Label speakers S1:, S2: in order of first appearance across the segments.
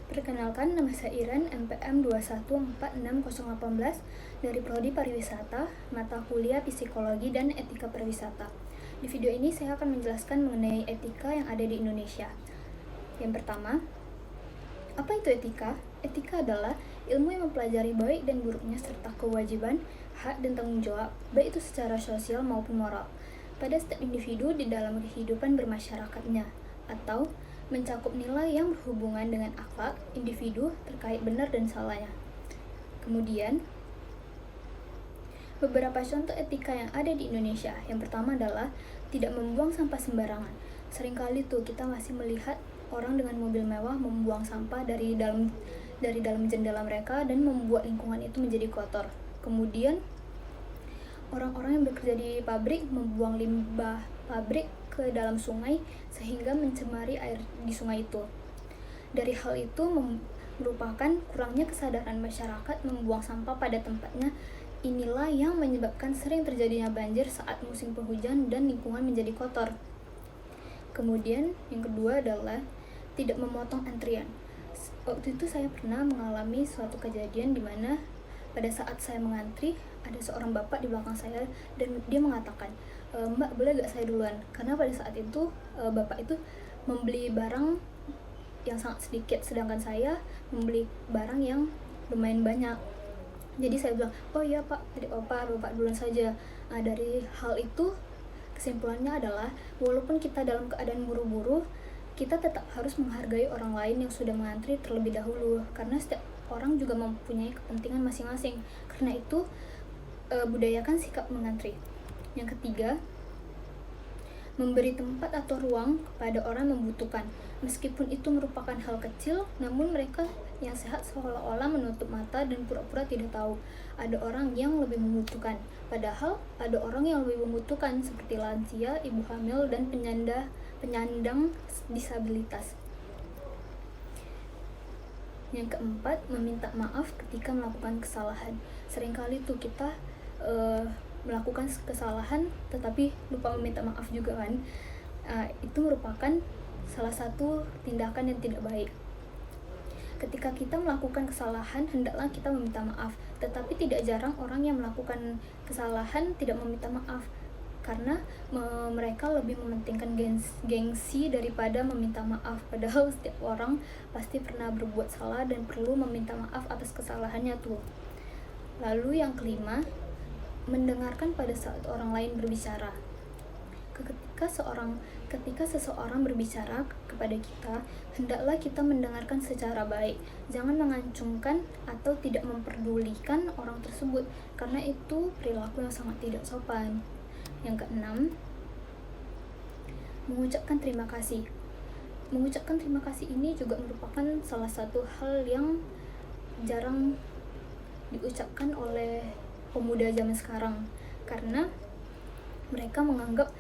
S1: Perkenalkan, nama saya Iren, NPM 2146018 dari Prodi Pariwisata, mata kuliah Psikologi dan Etika Pariwisata. Di video ini saya akan menjelaskan mengenai etika yang ada di Indonesia. Yang pertama, apa itu etika? Etika adalah ilmu yang mempelajari baik dan buruknya serta kewajiban, hak dan tanggung jawab, baik itu secara sosial maupun moral, pada setiap individu di dalam kehidupan bermasyarakatnya, atau mencakup nilai yang berhubungan dengan akhlak individu terkait benar dan salahnya. Kemudian, beberapa contoh etika yang ada di Indonesia. Yang pertama adalah tidak membuang sampah sembarangan. Seringkali tuh kita masih melihat orang dengan mobil mewah membuang sampah dari dalam jendela mereka dan membuat lingkungan itu menjadi kotor. Kemudian, orang-orang yang bekerja di pabrik membuang limbah pabrik ke dalam sungai sehingga mencemari air di sungai itu. Dari hal itu merupakan kurangnya kesadaran masyarakat membuang sampah pada tempatnya. Inilah yang menyebabkan sering terjadinya banjir saat musim penghujan dan lingkungan menjadi kotor. Kemudian yang kedua adalah tidak memotong antrian. Waktu itu saya pernah mengalami suatu kejadian di mana pada saat saya mengantri, ada seorang bapak di belakang saya dan dia mengatakan, "Mbak, boleh gak saya duluan?" Karena pada saat itu bapak itu membeli barang yang sangat sedikit, sedangkan saya membeli barang yang lumayan banyak. Jadi saya bilang, "Oh iya Pak, tidak apa-apa, Bapak duluan saja." Nah, dari hal itu kesimpulannya adalah walaupun kita dalam keadaan buru-buru, kita tetap harus menghargai orang lain yang sudah mengantri terlebih dahulu, karena setiap orang juga mempunyai kepentingan masing-masing. Karena itu, budayakan sikap mengantri. Yang ketiga, memberi tempat atau ruang kepada orang yang membutuhkan. Meskipun itu merupakan hal kecil, namun mereka yang sehat seolah-olah menutup mata dan pura-pura tidak tahu ada orang yang lebih membutuhkan. Padahal ada orang yang lebih membutuhkan seperti lansia, ibu hamil, dan penyandang disabilitas. Yang keempat, meminta maaf ketika melakukan kesalahan. Seringkali tuh kita melakukan kesalahan tetapi lupa meminta maaf juga kan. Itu merupakan salah satu tindakan yang tidak baik. Ketika kita melakukan kesalahan, hendaklah kita meminta maaf. Tetapi tidak jarang orang yang melakukan kesalahan tidak meminta maaf, karena mereka lebih mementingkan gengsi daripada meminta maaf. Padahal setiap orang pasti pernah berbuat salah dan perlu meminta maaf atas kesalahannya tuh. Lalu yang kelima, mendengarkan pada saat orang lain berbicara. Ketika seseorang berbicara kepada kita, hendaklah kita mendengarkan secara baik. Jangan mengacungkan atau tidak memperdulikan orang tersebut, karena itu perilaku yang sangat tidak sopan. Yang keenam, mengucapkan terima kasih. Mengucapkan terima kasih ini juga merupakan salah satu hal yang jarang diucapkan oleh pemuda zaman sekarang, karena mereka menganggap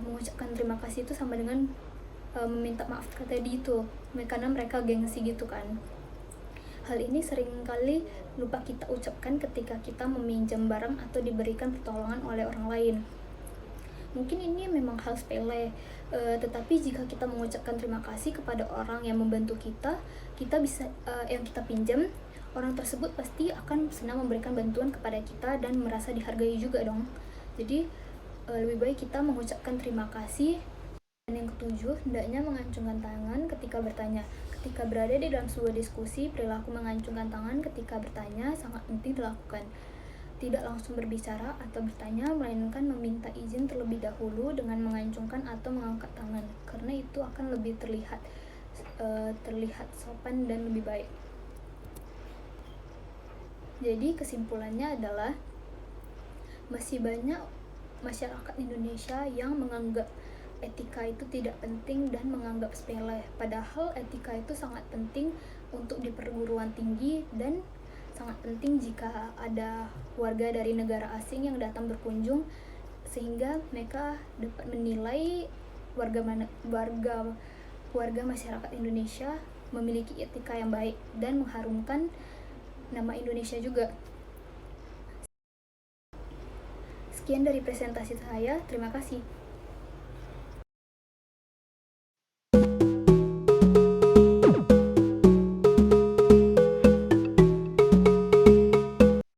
S1: mengucapkan terima kasih itu sama dengan meminta maaf tadi itu, karena mereka gengsi gitu kan. Hal ini seringkali lupa kita ucapkan ketika kita meminjam barang atau diberikan pertolongan oleh orang lain. Mungkin ini memang hal sepele, tetapi jika kita mengucapkan terima kasih kepada orang yang membantu kita bisa yang kita pinjam, orang tersebut pasti akan senang memberikan bantuan kepada kita dan merasa dihargai juga dong. Jadi lebih baik kita mengucapkan terima kasih. Dan yang ketujuh, hendaknya mengacungkan tangan ketika bertanya. Ketika berada di dalam sebuah diskusi, perilaku mengacungkan tangan ketika bertanya sangat penting dilakukan. Tidak langsung berbicara atau bertanya, melainkan meminta izin terlebih dahulu dengan mengacungkan atau mengangkat tangan, karena itu akan lebih terlihat sopan dan lebih baik. Jadi kesimpulannya adalah masih banyak masyarakat Indonesia yang menganggap etika itu tidak penting dan menganggap sepele. Padahal etika itu sangat penting untuk di perguruan tinggi dan sangat penting jika ada warga dari negara asing yang datang berkunjung, sehingga mereka dapat menilai warga masyarakat Indonesia memiliki etika yang baik dan mengharumkan nama Indonesia juga. Sekian dari presentasi saya, terima kasih.